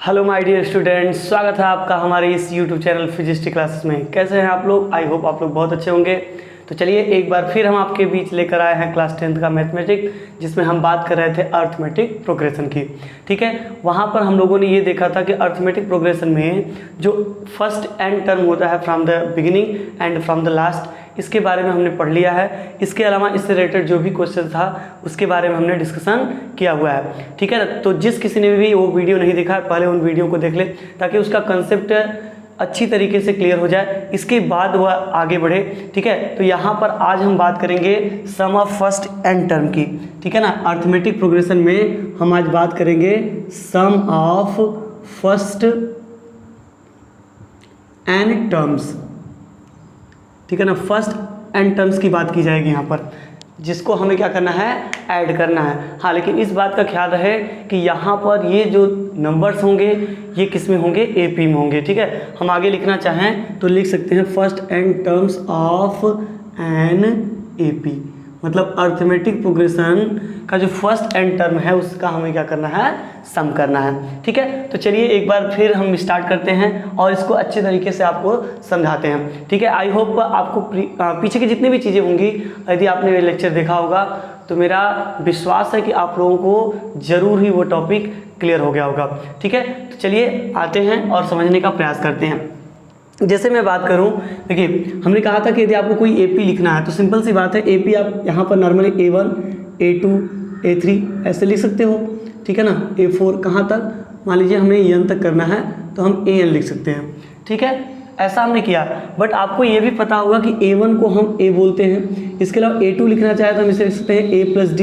Hello my dear students, स्वागत है आपका हमारे इस यूट्यूब चैनल फिजिक्स क्लासेस में। कैसे हैं आप लोग? आई होप आप लोग बहुत अच्छे होंगे। तो चलिए एक बार फिर हम आपके बीच लेकर आए हैं क्लास 10th का मैथमेटिक्स, जिसमें हम बात कर रहे थे अर्थमेटिक प्रोग्रेशन की। ठीक है, वहाँ पर हम लोगों ने ये देखा था कि अर्थमेटिक प्रोग्रेशन में जो फर्स्ट एंड टर्म होता है from the beginning and from the last, इसके बारे में हमने पढ़ लिया है। इसके अलावा इससे रिलेटेड जो भी क्वेश्चन था उसके बारे में हमने डिस्कशन किया हुआ है। ठीक है, तो जिस किसी ने भी वो वीडियो नहीं देखा है, पहले उन वीडियो को देख ले ताकि उसका कंसेप्ट अच्छी तरीके से क्लियर हो जाए, इसके बाद वह आगे बढ़े। ठीक है, तो यहाँ पर आज हम बात करेंगे सम ऑफ फर्स्ट एंड टर्म की। ठीक है ना, अर्थमेटिक प्रोग्रेशन में हम आज बात करेंगे सम ऑफ फर्स्ट एंड टर्म्स। ठीक है ना, फर्स्ट एंड टर्म्स की बात की जाएगी यहाँ पर, जिसको हमें क्या करना है, ऐड करना है। हाँ, लेकिन इस बात का ख्याल रहे कि यहाँ पर ये जो नंबर्स होंगे ये किस में होंगे, एपी में होंगे। ठीक है, हम आगे लिखना चाहें तो लिख सकते हैं first and terms of an AP, मतलब अर्थमेटिक प्रोग्रेशन का जो फर्स्ट एंड टर्म है उसका हमें क्या करना है, सम करना है। ठीक है, तो चलिए एक बार फिर हम स्टार्ट करते हैं और इसको अच्छे तरीके से आपको समझाते हैं। ठीक है, आई होप आपको पीछे की जितनी भी चीज़ें होंगी, यदि आपने ये लेक्चर देखा होगा तो मेरा विश्वास है कि आप लोगों को ज़रूर ही वो टॉपिक क्लियर हो गया होगा। ठीक है, तो चलिए आते हैं और समझने का प्रयास करते हैं। जैसे मैं बात करूं, देखिए हमने कहा था कि यदि आपको कोई एपी लिखना है तो सिंपल सी बात है, एपी आप यहाँ पर नॉर्मली A1, A2, A3 ऐसे लिख सकते हो। ठीक है ना, A4 कहाँ तक, मान लीजिए हमें एन तक करना है तो हम AN लिख सकते हैं। ठीक है, ऐसा हमने किया। बट आपको ये भी पता होगा कि A1 को हम A बोलते हैं। इसके अलावा A2 लिखना चाहे तो हम इसे लिख सकते हैं A+D,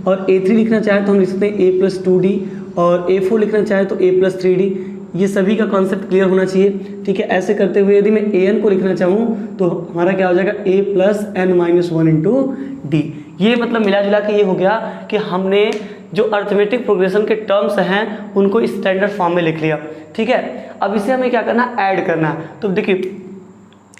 और A3 लिखना चाहे तो हम लिख सकते हैं A+2D, और A4 लिखना चाहे तो A+3D। ये सभी का कॉन्सेप्ट क्लियर होना चाहिए। ठीक है, ऐसे करते हुए यदि मैं AN को लिखना चाहूँ तो हमारा क्या हो जाएगा, A+n-1 ये मतलब मिला जुला के ये हो गया कि हमने जो अर्थमेटिक प्रोग्रेशन के टर्म्स हैं उनको स्टैंडर्ड फॉर्म में लिख लिया। ठीक है, अब इसे हमें क्या करना, ऐड करना है। तो देखिए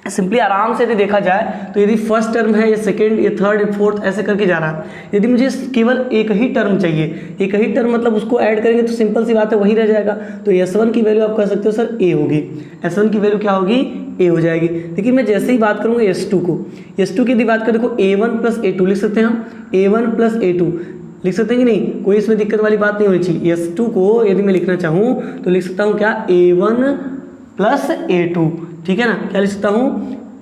सिंपली आराम से यदि देखा जाए तो यदि फर्स्ट टर्म है, ये सेकेंड, ये थर्ड, ये फोर्थ ऐसे करके जा रहा है। यदि मुझे केवल एक ही टर्म चाहिए, एक ही टर्म मतलब उसको ऐड करेंगे तो सिंपल सी बात है वही रह जाएगा। तो S1 की वैल्यू आप कह सकते हो सर A होगी, S1 की वैल्यू क्या होगी, A हो जाएगी। लेकिन मैं जैसे ही बात करूँगा S2 को, S2 की यदि बात करें देखो A1+A2 लिख सकते हैं हम, A1+A2 लिख सकते हैं कि नहीं, कोई इसमें दिक्कत वाली बात नहीं होनी चाहिए। S2 को यदि मैं लिखना चाहूँ तो लिख सकता हूँ क्या, A1+A2। ठीक है ना, क्या लिख सकता हूँ,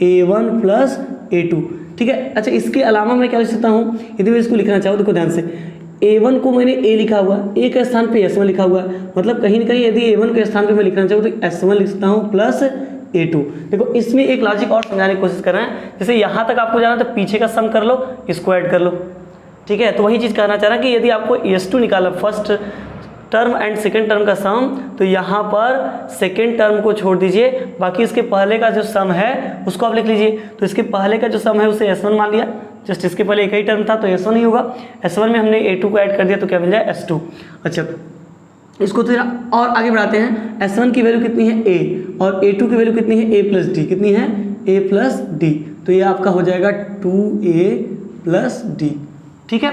A1+A2। ठीक है, अच्छा इसके अलावा मैं क्या लिख सकता हूँ, यदि मैं इसको लिखना चाहूँ, देखो ध्यान से, A1 को मैंने A लिखा हुआ, A के स्थान पे S1 लिखा हुआ है, मतलब कहीं ना कहीं यदि A1 के स्थान पे मैं लिखना चाहूँ तो S1 लिख सकता हूँ प्लस A2। देखो इसमें एक लॉजिक और समझाने की कोशिश कर रहे हैं। जैसे यहाँ तक आपको जाना तो पीछे का सम कर लो, इसको ऐड कर लो। ठीक है, तो वही चीज़ कहना चाह रहा है कि यदि आपको S2 निकाला, first term and second term का सम, तो यहाँ पर सेकेंड टर्म को छोड़ दीजिए, बाकी इसके पहले का जो सम है उसको आप लिख लीजिए। तो इसके पहले का जो सम है उसे S1 मान लिया, जस्ट इसके पहले एक ही टर्म था तो S1 ही होगा। S1 में हमने A2 को ऐड कर दिया तो क्या मिल जाए, S2। अच्छा इसको थोड़ा और आगे बढ़ाते हैं। S1 की वैल्यू कितनी है, A, और A2 की वैल्यू कितनी है, A+D। कितनी है, A+D। तो ये आपका हो जाएगा 2A+D। ठीक है,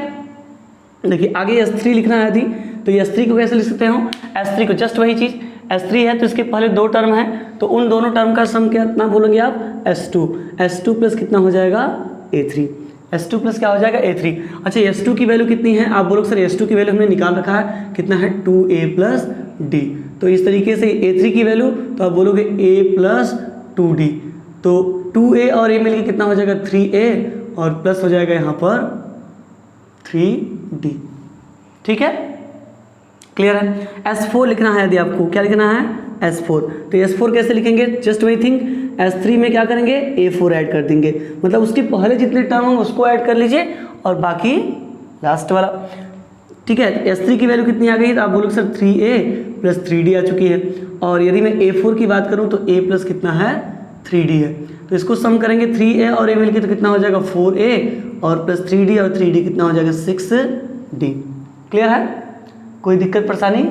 देखिए आगे S3 लिखना है यदि, तो S3 को कैसे लिख सकते हो, S3 को जस्ट वही चीज़, S3 है तो इसके पहले दो टर्म है तो उन दोनों टर्म का सम कितना बोलेंगे आप, S2। S2 प्लस कितना हो जाएगा, A3। S2 प्लस क्या हो जाएगा, A3। अच्छा S2 की वैल्यू कितनी है, आप बोलोगे सर S2 की वैल्यू हमने निकाल रखा है, कितना है, 2A+D। तो इस तरीके से A3 की वैल्यू तो आप बोलोगे A+2D। तो 2A और A मिलकर कितना हो जाएगा, 3A, और प्लस हो जाएगा यहाँ पर 3D। ठीक है, क्लियर है। S4 लिखना है यदि आपको, क्या लिखना है, S4। तो S4 कैसे लिखेंगे, जस्ट वही थिंग, S3 में क्या करेंगे, A4 ऐड कर देंगे, मतलब उसके पहले जितने टर्म होंगे उसको ऐड कर लीजिए और बाकी लास्ट वाला। ठीक है, S3 की वैल्यू कितनी आ गई, तो आप बोलोगे सर 3A+3D आ चुकी है। और यदि मैं A4 की बात करूँ तो A प्लस कितना है, 3D है। तो इसको सम करेंगे 3A और A मिलकर तो कितना हो जाएगा, 4A, और प्लस 3D और 3D कितना हो जाएगा, 6D। क्लियर है, कोई दिक्कत परेशानी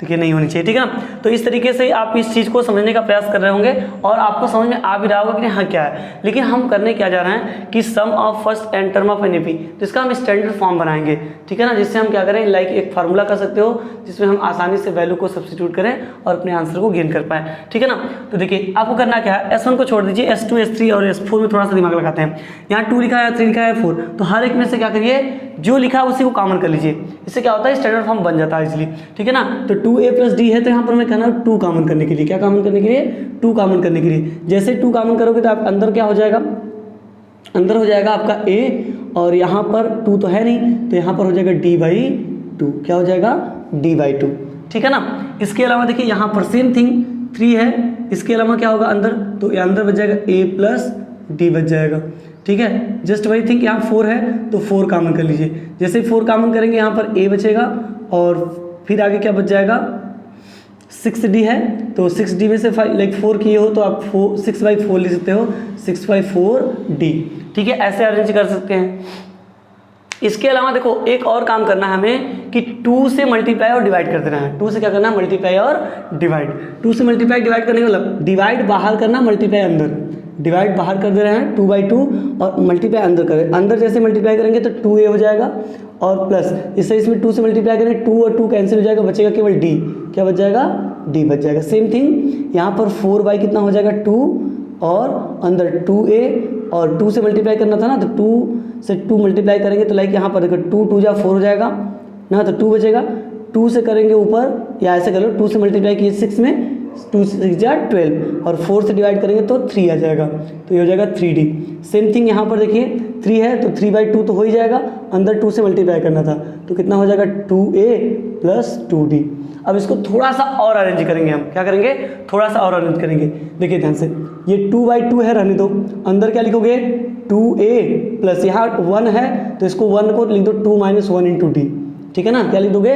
देखिए नहीं होनी चाहिए, ठीक है ना। तो इस तरीके से आप इस चीज़ को समझने का प्रयास कर रहे होंगे और आपको समझ में आ भी रहा होगा कि हाँ क्या है। लेकिन हम करने क्या जा रहे हैं कि sum of first n term of an AP, तो इसका हम स्टैंडर्ड फॉर्म बनाएंगे, ठीक है ना, जिससे हम क्या करें, लाइक एक फार्मूला कर सकते हो जिसमें हम आसानी से वैल्यू को सब्स्टिट्यूट करें और अपने आंसर को गेन कर पाए, ठीक है ना। तो देखिए आपको करना क्या है, S1 को छोड़ दीजिए, S2 S3 और S4 में थोड़ा सा दिमाग लगाते हैं। यहाँ 2 लिखा है, 3 लिखा है, 4, तो हर एक में से क्या करिए, जो लिखा है उसी को कॉमन कर लीजिए। इससे क्या होता है, स्टैंडर्ड फॉर्म बन जाता है इसलिए, ठीक है ना। तो 2a + d है, तो यहाँ पर मैं कहना 2 कॉमन करने के लिए, क्या कॉमन करने के लिए, 2 कॉमन करने के लिए। जैसे 2 कॉमन करोगे तो आप अंदर क्या हो जाएगा, अंदर हो जाएगा आपका a, और यहाँ पर 2 तो है नहीं, तो यहाँ पर हो जाएगा d/2, क्या हो जाएगा, d/2, ठीक है ना। इसके अलावा देखिए यहाँ पर सेम थिंग 3 है, इसके अलावा क्या होगा अंदर, तो ये अंदर बच जाएगा a + d बच जाएगा, ठीक है। जस्ट वही थिंक यहाँ 4 है तो 4 कॉमन कर लीजिए। जैसे 4 कॉमन करेंगे यहाँ पर a बचेगा और फिर आगे क्या बच जाएगा, 6d है, तो 6d में से 5 लाइक 4 किए हो तो आप 6/4 लिख सकते हो, 6/4d, ठीक है, ऐसे अरेंज कर सकते हैं। इसके अलावा देखो एक और काम करना है हमें कि 2 से मल्टीप्लाई और डिवाइड कर देना है। 2 से क्या करना है, मल्टीप्लाई और डिवाइड। 2 से मल्टीप्लाई डिवाइड करने का मतलब डिवाइड बाहर करना, मल्टीप्लाई अंदर, डिवाइड बाहर कर दे रहे हैं 2/2 और मल्टीप्लाई अंदर करें। अंदर जैसे मल्टीप्लाई करेंगे तो 2a हो जाएगा और प्लस इससे इसमें 2 से मल्टीप्लाई करेंगे, 2 और 2 कैंसिल हो जाएगा, बचेगा केवल d, क्या बच जाएगा, d बच जाएगा। सेम थिंग यहाँ पर 4 कितना हो जाएगा 2 और अंदर 2a और 2 से मल्टीप्लाई करना था ना, तो 2 से 2 मल्टीप्लाई करेंगे तो लाइक यहाँ पर देखो 2 2 जा 4 हो जाएगा ना, तो 2 बचेगा। 2 से करेंगे ऊपर या ऐसे कर लो, 2 से मल्टीप्लाई किए 6 में, 2 6 जा 12 और 4 से डिवाइड करेंगे तो 3 आ जाएगा, तो ये हो जाएगा 3d। सेम थिंग यहाँ पर देखिए 3 है तो 3/2 तो हो ही जाएगा, अंदर 2 से मल्टीप्लाई करना था तो कितना हो जाएगा 2a + 2d। अब इसको थोड़ा सा और अरेंज करेंगे हम, क्या करेंगे, थोड़ा सा और अरेंज करेंगे। देखिए ध्यान से, ये 2/2 है रहने दो, अंदर क्या लिखोगे 2a प्लस यहाँ 1 है तो इसको 1 को लिख दो 2 - 1 × d, ठीक है ना, क्या लिख दोगे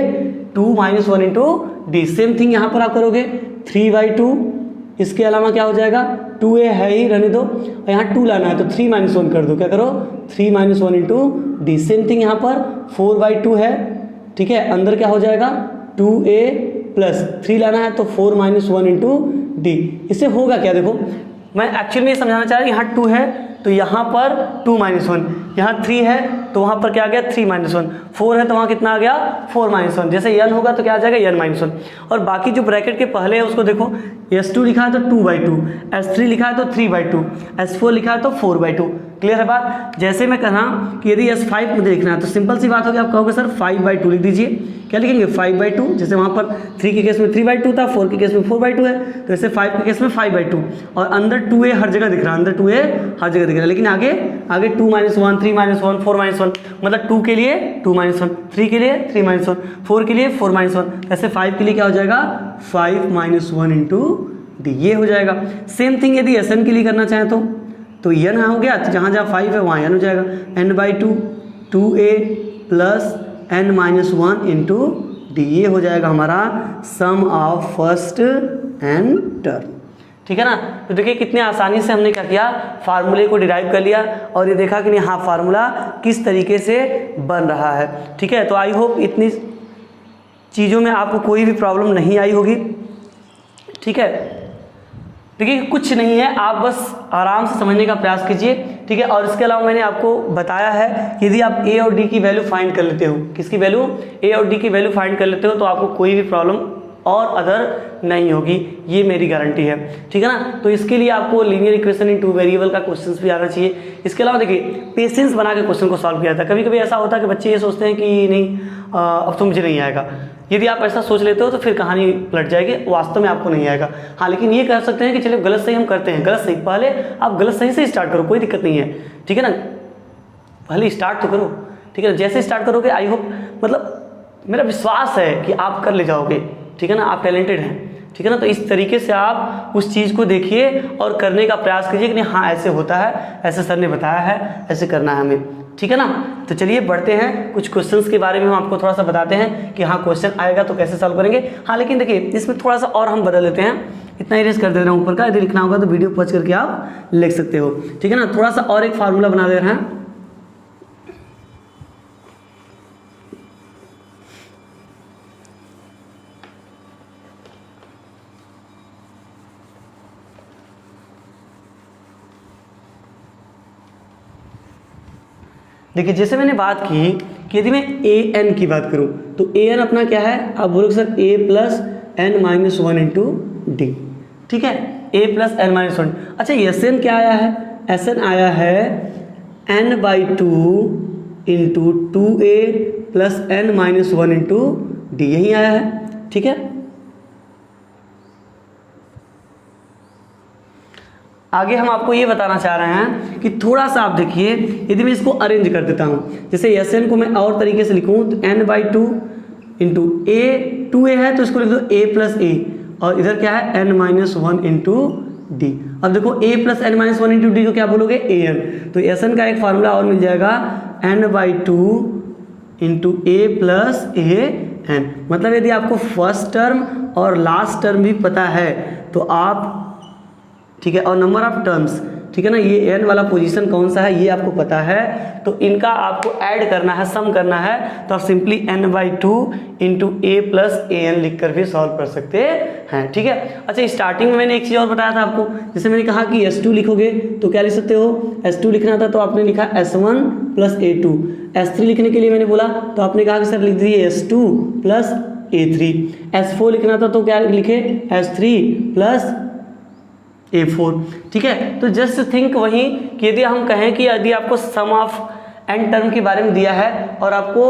2 - 1 × d। सेम थिंग यहाँ पर आप करोगे 3/2, इसके अलावा क्या हो जाएगा 2a है ही रहने दो, और यहाँ 2 लाना है तो 3 - 1 कर दो, क्या करो 3 - 1 × d। सेम थिंग यहाँ पर 4/2 है, ठीक है, अंदर क्या हो जाएगा 2a प्लस 3 लाना है तो 4 - 1 × d। इससे होगा क्या, देखो मैं एक्चुअली में समझाना चाह रहा हूँ, यहाँ 2 है तो यहाँ पर 2 - 1, यहाँ 3 है तो वहाँ पर क्या आ गया 3 - 1, 4 है तो वहाँ कितना आ गया 4 - 1, जैसे n होगा तो क्या आ जाएगा n - 1। और बाकी जो ब्रैकेट के पहले है उसको देखो, S2 लिखा है तो 2/2, S3 लिखा है तो 3/2, S4 लिखा है तो 4/2। क्लियर है बात। जैसे मैं कह रहा हूँ कि यदि S5 मुझे लिखना है तो सिंपल सी बात होगी, आप कहोगे सर 5/2 लिख दीजिए, क्या लिखेंगे 5/2, जैसे वहाँ पर 3 के केस में 3/2 था, 4 के केस में 4/2 है, तो ऐसे 5 के केस में 5/2 और अंदर 2a हर जगह दिख रहा है, अंदर 2a हर जगह दिख रहा है, लेकिन आगे 2 - 1, 3 - 1, 4 - 1, मतलब 2 के लिए 2 - 1, 3 के लिए 3 - 1, 4 के लिए 4 - 1, ऐसे 5 के लिए क्या हो जाएगा 5 - 1 × d, ये हो जाएगा। सेम थिंग यदि Sn के लिए करना चाहें तो n हो गया, तो जहाँ जहाँ 5 है वहाँ n हो जाएगा, n/2 2a plus n - 1 × d, ये हो जाएगा हमारा सम ऑफ फर्स्ट एंड टर्म, ठीक है ना। तो देखिए कितने आसानी से हमने क्या किया, फार्मूले को डिराइव कर लिया और ये देखा कि नहीं हाँ फार्मूला किस तरीके से बन रहा है, ठीक है। तो आई होप इतनी चीज़ों में आपको कोई भी प्रॉब्लम नहीं आई होगी, ठीक है। देखिए कुछ नहीं है, आप बस आराम से समझने का प्रयास कीजिए, ठीक है। और इसके अलावा मैंने आपको बताया है कि यदि आप a और d की वैल्यू फाइंड कर लेते हो, किसकी वैल्यू, a और d की वैल्यू फाइंड कर लेते हो तो आपको कोई भी प्रॉब्लम और अदर नहीं होगी, ये मेरी गारंटी है, ठीक है ना। तो इसके लिए आपको लीनियर इक्वेशन इन 2 वेरिएबल का क्वेश्चंस भी आना चाहिए। इसके अलावा देखिए पेशेंस बना के क्वेश्चन को सॉल्व किया था। कभी कभी ऐसा होता है कि बच्चे ये सोचते हैं कि नहीं अब तो मुझे नहीं आएगा, यदि आप ऐसा सोच लेते हो तो फिर कहानी पलट जाएगी, वास्तव में आपको नहीं आएगा। हाँ लेकिन ये कह सकते हैं कि चलो गलत सही हम करते हैं, गलत सही पहले आप गलत सही से स्टार्ट करो, कोई दिक्कत नहीं है, ठीक है ना, पहले स्टार्ट तो करो, ठीक है ना। जैसे स्टार्ट करोगे आई होप, मतलब मेरा विश्वास है कि आप कर ले जाओगे, ठीक है ना, आप टैलेंटेड हैं, ठीक है ना। तो इस तरीके से आप उस चीज़ को देखिए और करने का प्रयास कीजिए कि नहीं हाँ ऐसे होता है, ऐसे सर ने बताया है, ऐसे करना है हमें, ठीक है ना। तो चलिए बढ़ते हैं, कुछ क्वेश्चंस के बारे में हम आपको थोड़ा सा बताते हैं कि हाँ क्वेश्चन आएगा तो कैसे सॉल्व करेंगे। हाँ लेकिन देखिए इसमें थोड़ा सा और हम बदल देते हैं, इतना इरेज कर दे रहे हैं ऊपर का, यदि लिखना होगा तो वीडियो पॉज करके आप लिख सकते हो, ठीक है ना। थोड़ा सा और एक फार्मूला बना दे रहे हैं, देखिए जैसे मैंने बात की कि यदि मैं ए एन की बात करूं तो ए एन अपना क्या है, आप बोलोगे sir A plus n minus one into D, ठीक है, A plus n minus one. अच्छा एस एन क्या आया है, एस एन आया है n by two into two A plus n minus one into D, यही आया है, ठीक है। आगे हम आपको ये बताना चाह रहे हैं कि थोड़ा सा आप देखिए, यदि मैं इसको अरेंज कर देता हूँ, जैसे एस एन को मैं और तरीके से लिखूँ तो n by two into A, two A है तो इसको लिख दो ए प्लस ए, और इधर क्या है n minus one into D. अब देखो A plus n minus one into D को क्या बोलोगे ए एन, तो एस एन का एक फार्मूला और मिल जाएगा n by two into A plus A n. मतलब यदि आपको फर्स्ट टर्म और लास्ट टर्म भी पता है तो आप, ठीक है, और नंबर ऑफ टर्म्स, ठीक है ना, ये एन वाला पोजीशन कौन सा है ये आपको पता है, तो इनका आपको ऐड करना है, सम करना है, तो आप simply n by two into A plus A n लिख कर भी सॉल्व कर सकते हैं, ठीक है। अच्छा स्टार्टिंग में मैंने एक चीज़ और बताया था आपको, जैसे मैंने कहा कि S2 लिखोगे तो क्या लिख सकते हो, S2 लिखना था तो आपने लिखा S1 प्लस A2, S3 लिखने के लिए मैंने बोला तो आपने कहा कि सर लिख दीजिए S2 प्लस A3, S4 लिखना था तो क्या लिखे S3 प्लस A4, ठीक है। तो जस्ट थिंक वही कि यदि हम कहें कि यदि आपको सम ऑफ एन टर्म के बारे में दिया है और आपको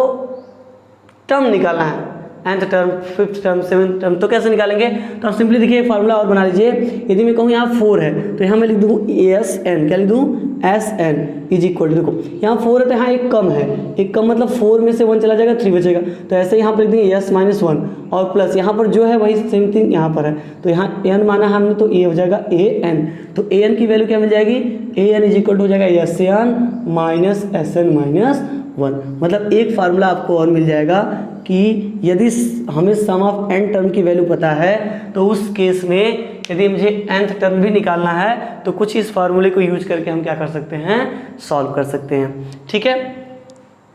टर्म निकालना है, nth term, fifth term, seventh term, तो कैसे निकालेंगे, तो आप सिंपली देखिए एक फार्मूला और बना लीजिए। यदि मैं कहूँ यहाँ 4 है तो यहाँ मैं लिख दूँ एस एन, क्या लिख दूँ s n is equal to, देखो यहाँ 4 है तो यहाँ एक कम है, एक कम मतलब 4 में से 1 चला जाएगा 3 बचेगा, तो ऐसे यहाँ पर लिख देंगे एस माइनस 1 और प्लस यहाँ पर जो है वही सेम थिंग यहाँ पर है, तो यहाँ एन माना हमने तो ए हो जाएगा ए एन, तो ए एन की वैल्यू क्या मिल जाएगी, a n is equal to हो जाएगा s n minus s n minus 1। मतलब एक फार्मूला आपको और मिल जाएगा कि यदि हमें सम ऑफ एन टर्म की वैल्यू पता है तो उस केस में यदि मुझे nth टर्म भी निकालना है तो कुछ इस फार्मूले को यूज करके हम क्या कर सकते हैं, सॉल्व कर सकते हैं, ठीक है।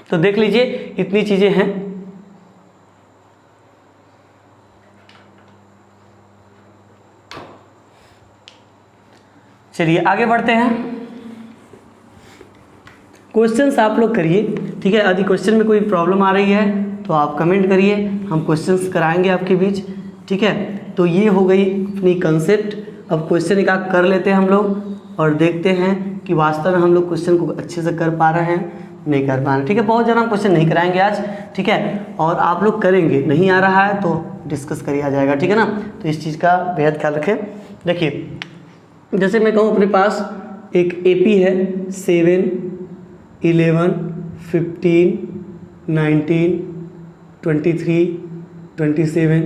तो देख लीजिए इतनी चीजें हैं। चलिए आगे बढ़ते हैं, क्वेश्चंस आप लोग करिए, ठीक है। यदि क्वेश्चन में कोई प्रॉब्लम आ रही है तो आप कमेंट करिए, हम क्वेश्चंस कराएंगे आपके बीच, ठीक है। तो ये हो गई अपनी कंसेप्ट। अब क्वेश्चन एक आध कर लेते हैं हम लोग और देखते हैं कि वास्तव में हम लोग क्वेश्चन को अच्छे से कर पा रहे हैं, नहीं कर पा रहे हैं, ठीक है। बहुत ज़्यादा हम क्वेश्चन नहीं कराएंगे आज, ठीक है, और आप लोग करेंगे, नहीं आ रहा है तो डिस्कस करिए आ जाएगा, ठीक है ना। तो इस चीज़ का बेहद ख्याल रखें। देखिए जैसे मैं कहूँ अपने पास एक AP है 7, 11, 15, 19, 23, 27,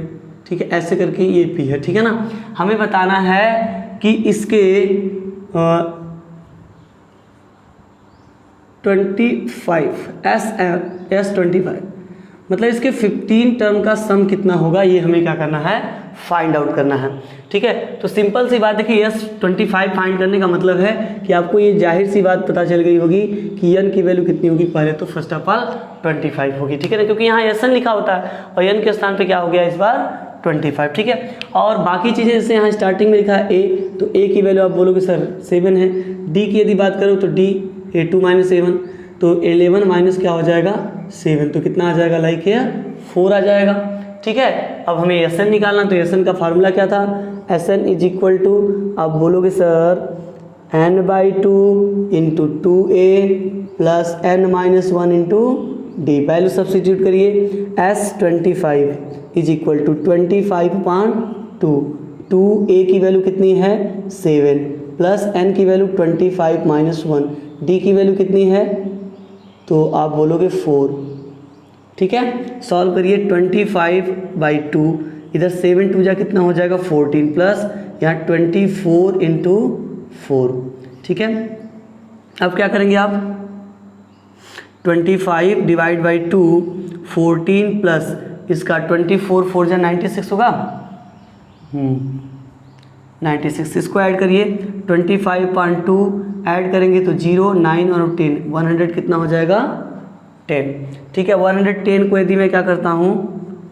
ठीक है, ऐसे करके ये P है, ठीक है ना। हमें बताना है कि इसके 25 S25 मतलब इसके 15 टर्म का सम कितना होगा, ये हमें क्या करना है, फाइंड आउट करना है, ठीक है। तो सिंपल सी बात है कि S25 फाइंड करने का मतलब है कि आपको ये जाहिर सी बात पता चल गई होगी कि n की वैल्यू कितनी होगी, पहले तो फर्स्ट ऑफ ऑल 25 होगी, ठीक है ना, क्योंकि यहाँ SN लिखा होता है और n के स्थान पे क्या हो गया इस बार 25, ठीक है। और बाकी चीज़ें जैसे यहाँ स्टार्टिंग में लिखा है A, तो A की वैल्यू आप बोलोगे सर 7 है। D की यदि बात करो तो D A2 माइनस 7, तो 11 माइनस क्या हो जाएगा 7, तो कितना आ जाएगा, लाइक है 4 आ जाएगा, ठीक है। अब हमें SN निकालना, तो SN का फार्मूला क्या था, SN इज इक्वल टू, आप बोलोगे sir n by two into 2a plus n minus 1 into D, value substitute करिए, S25 is equal to 25/2, 2a की वैल्यू कितनी है 7 प्लस n की वैल्यू 25 माइनस 1, d की वैल्यू कितनी है, तो आप बोलोगे 4, ठीक है। सॉल्व करिए 25/2, इधर 7 2 जा कितना हो जाएगा 14 प्लस यहाँ 24 इंटू 4, ठीक है। अब क्या करेंगे आप, 25 डिवाइड बाई 2, 14 प्लस इसका 24, 4 जा 96 होगा, 96, इसको ऐड करिए, 25/2 ऐड करेंगे तो 0, 9 और 10, 100 कितना हो जाएगा 10, ठीक है। 110 को यदि मैं क्या करता हूँ,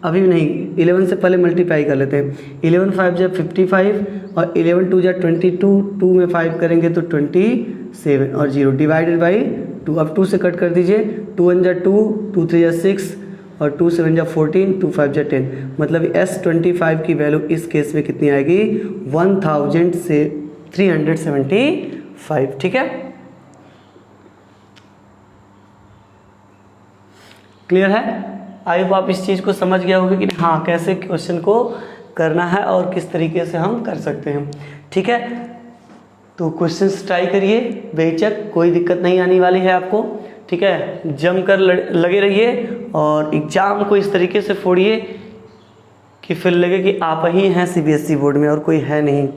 अभी नहीं 11 से पहले मल्टीप्लाई कर लेते हैं, 11 5 जा 55 और 11 2 जा 22, 2 में 5 करेंगे तो 27 और 0 डिवाइडेड बाई 2, अब 2 से कट कर दीजिए, 2 1 जा 2, 2 3 जा 6 और 2 7 जा 14, 2 5 जा 10, मतलब S25 की वैल्यू इस केस में कितनी आएगी 1375। ठीक है, क्लियर है? आई होप आप इस चीज़ को समझ गया होगा कि हाँ कैसे क्वेश्चन को करना है और किस तरीके से हम कर सकते हैं। ठीक है, तो क्वेश्चंस ट्राई करिए बेहिचक, कोई दिक्कत नहीं आने वाली है आपको। ठीक है, जम कर लगे रहिए और एग्ज़ाम को इस तरीके से फोड़िए कि फिर लगे कि आप ही हैं CBSE बोर्ड में और कोई है नहीं।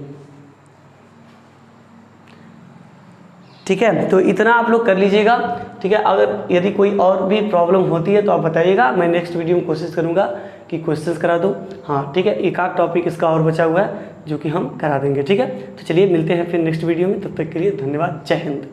ठीक है, तो इतना आप लोग कर लीजिएगा। ठीक है, अगर यदि कोई और भी प्रॉब्लम होती है तो आप बताइएगा, मैं नेक्स्ट वीडियो में कोशिश करूँगा कि क्वेश्चंस करा दूँ। हाँ ठीक है, एक आध टॉपिक इसका और बचा हुआ है जो कि हम करा देंगे। ठीक है, तो चलिए मिलते हैं फिर नेक्स्ट वीडियो में, तब तक के लिए धन्यवाद, जय हिंद।